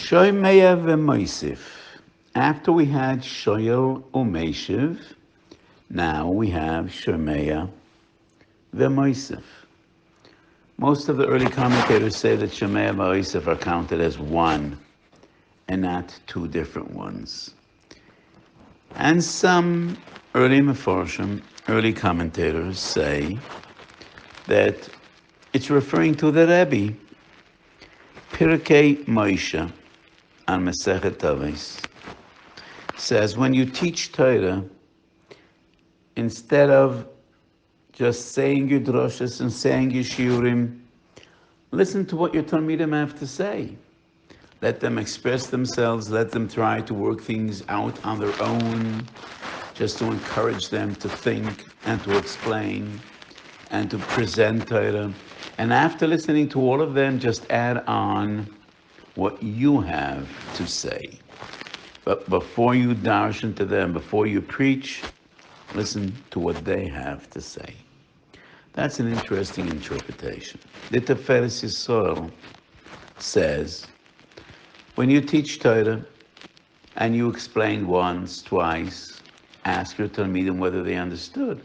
Shomei'a v'moisif. After we had Shoyel u'meshiv, now we have Shomei'a v'moisif. Most of the early commentators say that Shomei'a and Moisif are counted as one and not two different ones. And some early Mefarshim, early commentators say that it's referring to the Rebbe, Pirkei Moshe on Masechet Avos, says when you teach Torah, instead of just saying your droshes and saying your shiurim, listen to what your Talmidim have to say. Let them express themselves, let them try to work things out on their own, just to encourage them to think and to explain and to present Torah. And after listening to all of them, just add on what you have to say. But before you darshan to them, before you preach, listen to what they have to say. That's an interesting interpretation. The Teferes Yisrael says, when you teach Torah and you explain once, twice, ask your Talmidim whether they understood.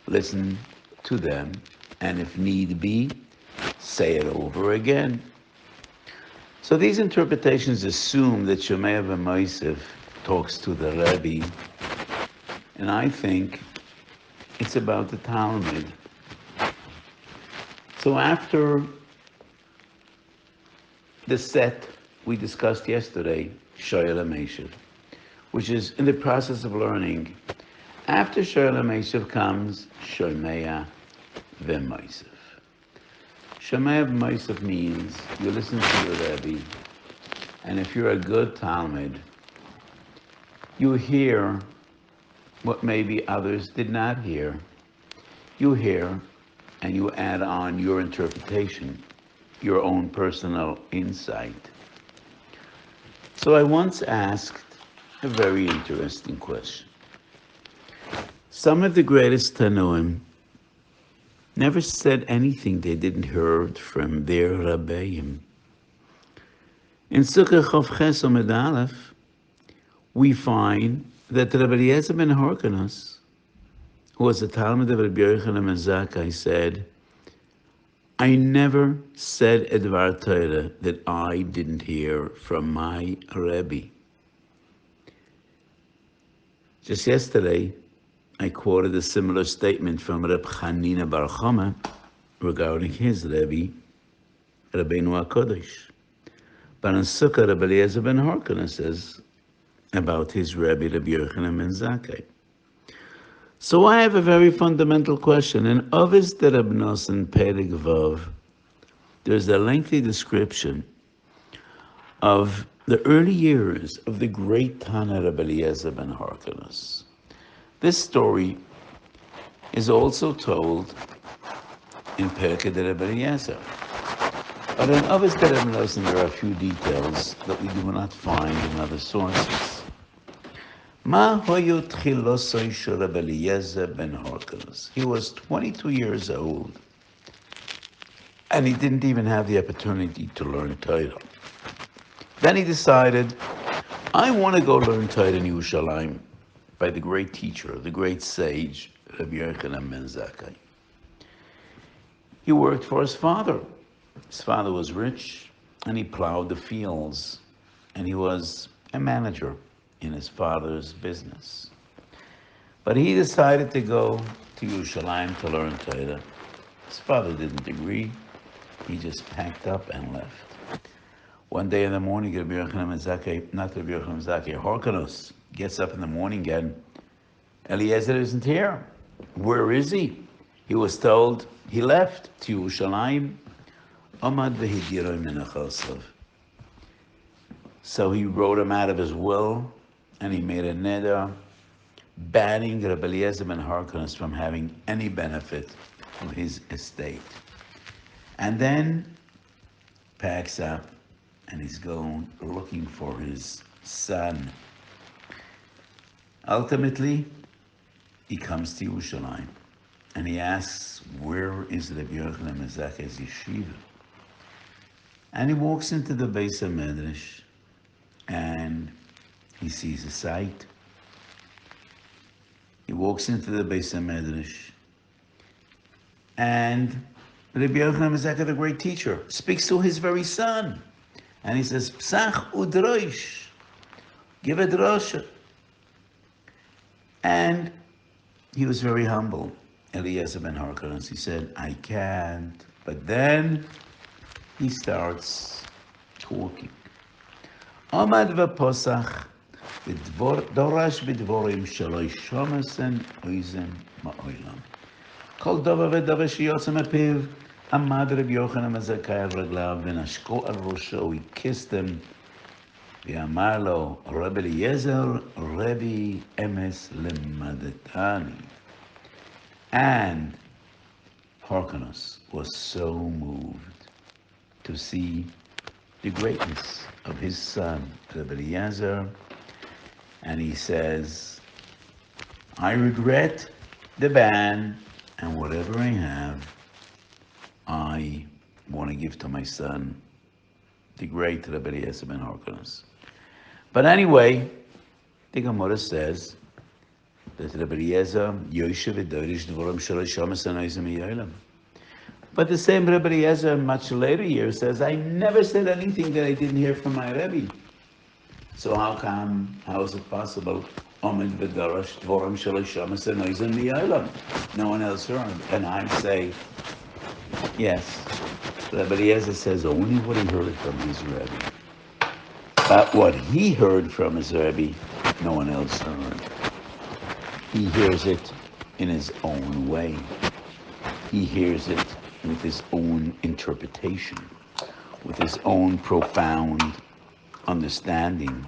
Listen to them, and if need be, say it over again. So these interpretations assume that Shomei'a v'Moisef talks to the Rebbe, and I think it's about the Talmud. So after the set we discussed yesterday, Shoyel HaMeshiv, which is in the process of learning, after Shoyel HaMeshiv comes Shomei'a v'Moisef. Shomei'a v'Moisef means you listen to your Rebbe, and if you're a good Talmud, you hear what maybe others did not hear. You hear and you add on your interpretation, your own personal insight. So I once asked a very interesting question. Some of the greatest Tanoim never said anything they didn't heard from their Rabbeim. In Sukkah Chof Ches Amud Aleph, we find that Rabbi Eliezer ben Horkanus, who was a Talmud of Rabbi Yochanan ben Zakkai, said, I never said a Dvar Torah that I didn't hear from my Rebbe. Just yesterday, I quoted a similar statement from Reb Chanina Bar Chama regarding his Rebbe, Rabbeinu HaKodesh. But in Sukkah, Rabbi Eliezer ben Horkanus says about his Rebbe, Rabbi Yochanan ben Zakkai. So I have a very fundamental question. In Ovis de Reb Nosson Perek Vav, there's a lengthy description of the early years of the great Tana Rabbi Eliezer ben Horkanus. This story is also told in Perek de Rabbi Eliezer. But in Ovis de Reb Nosson, there are a few details that we do not find in other sources. Ma hoyu tchilosoi shel Rabbi Eliezer ben Horkanus. He was 22 years old, and he didn't even have the opportunity to learn Torah. Then he decided, I want to go learn Torah in Yerushalayim by the great teacher, the great sage, Rabbi Yochanan ben Zakkai. He worked for his father. His father was rich, and he plowed the fields, and he was a manager in his father's business. But he decided to go to Yerushalayim to learn Torah. His father didn't agree. He just packed up and left. One day in the morning, Rabbi Yochanan ben Zakkai, not Rabbi Yochanan ben Zakkai, Horkanus gets up in the morning and Eliezer isn't here. Where is he? He was told he left to Yerushalayim. Amad v'hidiroi min achasav. So he wrote him out of his will, and he made a neder banning Rabbi Eliezer ben Horkanus from having any benefit from his estate. And then packs up and he's going looking for his son. Ultimately, he comes to Yerushalayim and he asks, where is Rabbi Yochanan ben Zakkai's yeshiva? And he walks into the Beis HaMedrash and he sees a sight. He walks into the Beis HaMedrash and Rabbi Yochanan Mezekah, the great teacher, speaks to his very son. And he says, Psach udroish, give a drosha. And he was very humble. Eliezer ben Harkanos, he said, I can't. But then he starts talking. Amad v'posach, dorash b'dvorim shaloi shomesen oizen ma'olam. Kol dova v'dova shiyotzem apiv, Amad Rabbi Yochanan Mezekah al raglav, v'nashko al rosho, he kissed him, v'amar lo, Rabbi Eliezer, Rabbi emes lemadetani. And Harkanos was so moved to see the greatness of his son, Rabbi Eliezer, and he says, I regret the ban, and whatever I have, I want to give to my son, the great Rabbi Eliezer ben Harkanos. But anyway, the Gemara says that Rabbi Eliezer, Yoshev v'dorish dvorim shelo shamas anoizim miyolam. But the same Rabbi Eliezer, much later years, says, I never said anything that I didn't hear from my Rebbe. So how is it possible? Omed v'dorosh dvorim shelo shamas anoizim miyolam. No one else heard. And I say, yes. Rabbi Eliezer says only what he heard from his Rebbe. But what he heard from his Rebbe, no one else heard. He hears it in his own way. He hears it with his own interpretation, with his own profound understanding.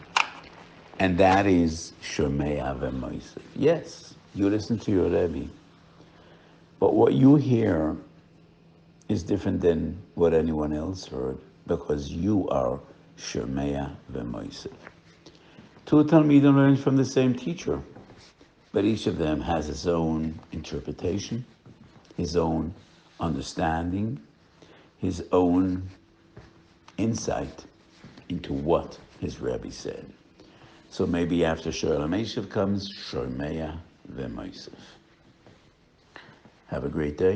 And that is Shomei'a v'moisef. Yes, you listen to your Rebbe. But what you hear is different than what anyone else heard, because you are Shomei'a v'moisef. Two Talmidim learn from the same teacher, but each of them has his own interpretation, his own understanding, his own insight into what his Rebbe said. So maybe after Sholem Eshev comes Shomei'a v'moisef. Have a great day.